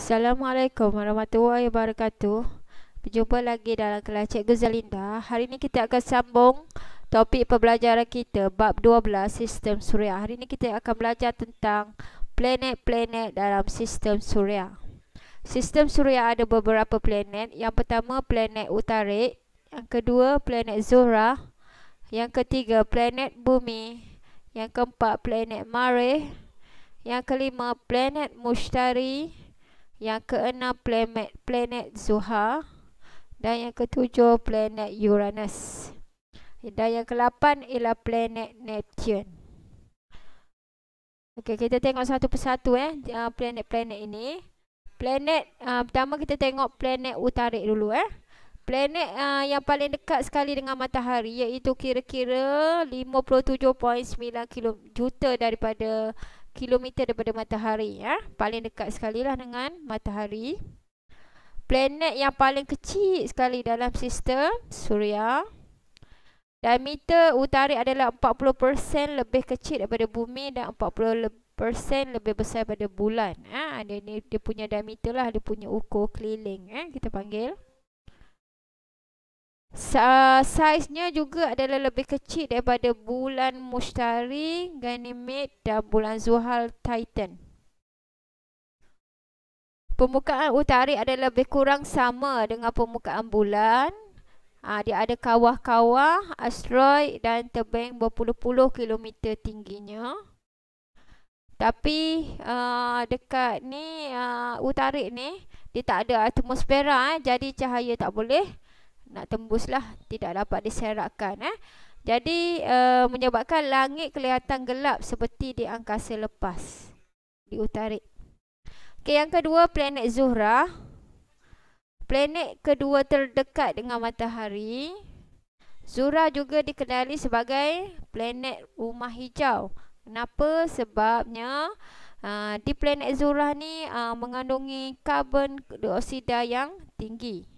Assalamualaikum warahmatullahi wabarakatuh. Berjumpa lagi dalam kelas Cikgu Zalinda. Hari ini kita akan sambung topik pembelajaran kita bab 12 sistem suria. Hari ini kita akan belajar tentang planet-planet dalam sistem suria. Sistem suria ada beberapa planet. Yang pertama planet Utarik, yang kedua planet Zuhrah, yang ketiga planet Bumi, yang keempat planet Marikh, yang kelima planet Mushtari, yang keenam planet Zuhal, dan yang ketujuh planet Uranus, dan yang ke-8 ialah planet Neptune. Okey, kita tengok satu persatu planet-planet ini. Pertama kita tengok planet Utarik dulu. Planet yang paling dekat sekali dengan matahari iaitu kira-kira 57.9 juta daripada kilometer daripada matahari, paling dekat sekali lah dengan matahari. Planet yang paling kecil sekali dalam sistem suria. Diameter Utarik adalah 40% lebih kecil daripada bumi dan 40% lebih besar daripada bulan. Dia punya diameter lah, dia punya ukur keliling, kita panggil. Saiznya juga adalah lebih kecil daripada bulan Mushtari, Ganymede dan bulan Zuhal, Titan. Permukaan Utarik adalah lebih kurang sama dengan permukaan bulan. Dia ada kawah-kawah, asteroid dan tebing berpuluh-puluh kilometer tingginya. Tapi dekat ni Utarik ni dia tak ada atmosfera, jadi cahaya tak boleh nak tembuslah, tidak dapat diserakkan. Jadi menyebabkan langit kelihatan gelap seperti di angkasa lepas di Utarik. Okay, yang kedua planet Zuhrah. Planet kedua terdekat dengan matahari. Zuhrah juga dikenali sebagai planet rumah hijau. Kenapa? Sebabnya di planet Zuhrah ni mengandungi karbon dioksida yang tinggi.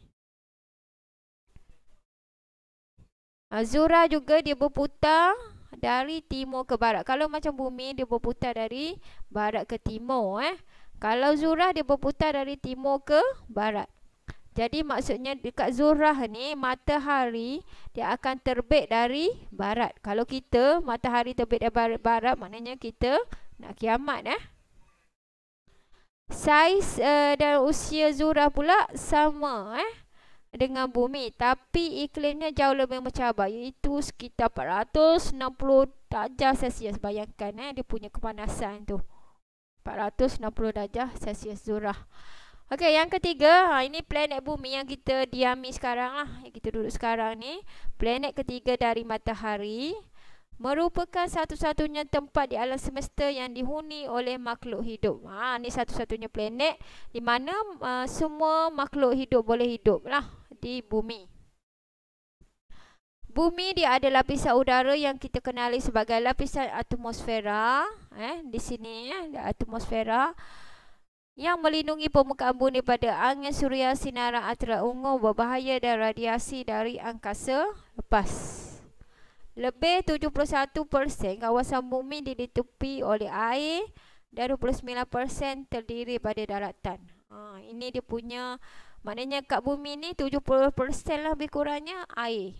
Zuhrah juga dia berputar dari timur ke barat. Kalau macam bumi dia berputar dari barat ke timur. Kalau Zuhrah dia berputar dari timur ke barat. Jadi maksudnya dekat Zuhrah ni matahari dia akan terbit dari barat. Kalau kita matahari terbit dari barat maknanya kita nak kiamat. Saiz dan usia Zuhrah pula sama dengan bumi, tapi iklimnya jauh lebih mencabar, iaitu sekitar 460 darjah Celsius. Bayangkan dia punya kepanasan tu 460 darjah Celsius Zuhrah. Okey, yang ketiga, ini planet bumi yang kita diami sekarang lah, yang kita duduk sekarang ni. Planet ketiga dari matahari, merupakan satu-satunya tempat di alam semesta yang dihuni oleh makhluk hidup. Ni satu-satunya planet di mana semua makhluk hidup boleh hidup lah di bumi. Bumi dia ada lapisan udara yang kita kenali sebagai lapisan atmosfera. Di sini atmosfera yang melindungi permukaan bumi pada angin suria, sinaran ultra ungu berbahaya dan radiasi dari angkasa lepas. Lebih 71% kawasan bumi ditutupi oleh air dan 29% terdiri pada daratan. Ini dia punya, maknanya kat bumi ni 70% lah lebih kurangnya air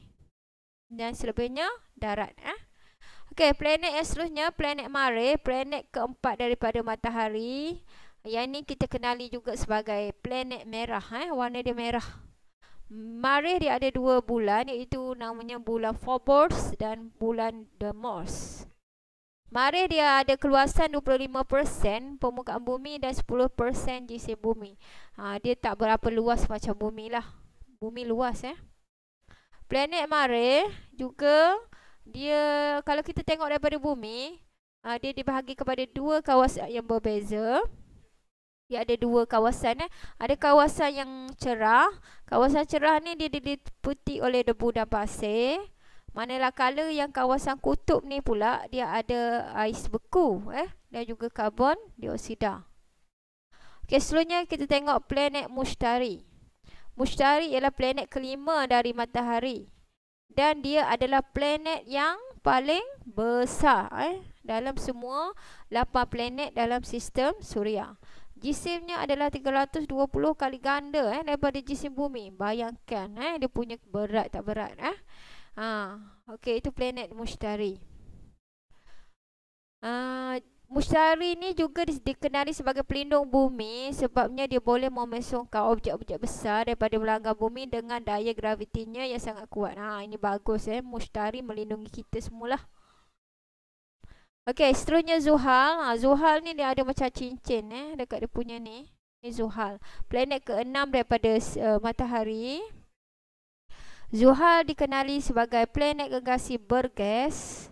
dan selebihnya darat. Okey, planet yang seterusnya planet Marikh, planet keempat daripada matahari. Yang ni kita kenali juga sebagai planet merah, warna dia merah. Marikh dia ada dua bulan, iaitu namanya bulan Phobos dan bulan Deimos. Marikh dia ada keluasan 25% permukaan bumi dan 10% jisim bumi. Dia tak berapa luas macam bumi lah. Bumi luas. Planet Marikh juga dia, kalau kita tengok daripada bumi, dia dibahagi kepada dua kawasan yang berbeza. Dia ada dua kawasan. Ada kawasan yang cerah. Kawasan cerah ni dia diliputi oleh debu dan pasir. Manakala yang kawasan kutub ni pula dia ada ais beku dan juga karbon dioksida. Okey, seterusnya kita tengok planet Mushtari. Mushtari ialah planet kelima dari matahari dan dia adalah planet yang paling besar dalam semua 8 planet dalam sistem suria. Jisimnya adalah 320 kali ganda daripada jisim bumi. Bayangkan dia punya berat tak berat. Okey, itu planet Mushtari. Mushtari ni juga dikenali sebagai pelindung bumi sebabnya dia boleh memesongkan objek-objek besar daripada belakang bumi dengan daya gravitinya yang sangat kuat. Ini bagus Mushtari melindungi kita semualah. Okey, seterusnya Zuhal. Zuhal ni dia ada macam cincin dekat dia punya ni. Ni Zuhal. Planet ke-6 daripada matahari. Zuhal dikenali sebagai planet gegasi bergas.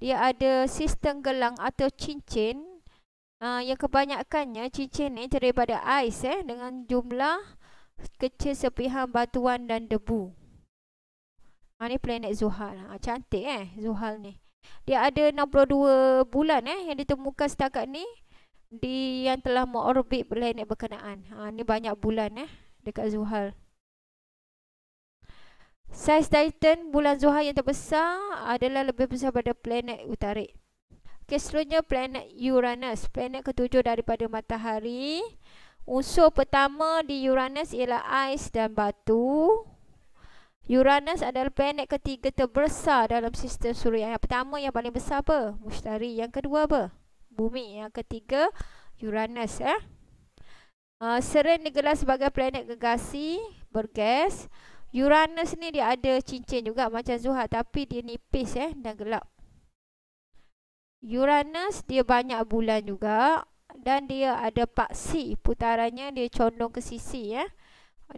Dia ada sistem gelang atau cincin yang kebanyakannya cincin ni terdiri daripada ais dengan jumlah kecil serpihan batuan dan debu. Ni planet Zuhal. Cantik Zuhal ni. Dia ada 62 bulan yang ditemukan setakat ni yang telah mengorbit planet berkenaan. Ni banyak bulan dekat Zuhal. Saiz Titan bulan Zuhal yang terbesar adalah lebih besar pada planet Utarik. Seterusnya planet Uranus, planet ketujuh daripada matahari. Unsur pertama di Uranus ialah ais dan batu. Uranus adalah planet ketiga terbesar dalam sistem suria. Yang pertama yang paling besar apa? Mushtari. Yang kedua apa? Bumi. Yang ketiga Uranus sering digelar sebagai planet gegasi bergas. Uranus ni dia ada cincin juga macam Zuhal, tapi dia nipis dan gelap. Uranus dia banyak bulan juga dan dia ada paksi, putarannya dia condong ke sisi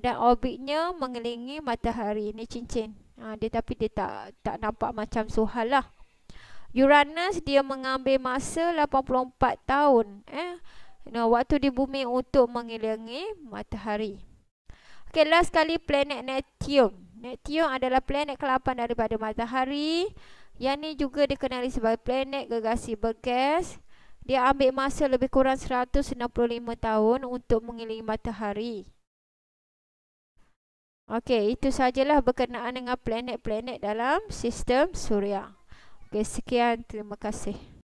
dan orbitnya mengelilingi matahari. Ni cincin. Tapi dia tak nampak macam Zuhal lah. Uranus dia mengambil masa 84 tahun waktu di bumi untuk mengelilingi matahari. Okey, last sekali planet Neptune. Neptune adalah planet ke-8 daripada matahari. Yang ni juga dikenali sebagai planet gegasi bergas. Dia ambil masa lebih kurang 165 tahun untuk mengelilingi matahari. Okey, itu sajalah berkenaan dengan planet-planet dalam sistem suria. Okey, sekian, terima kasih.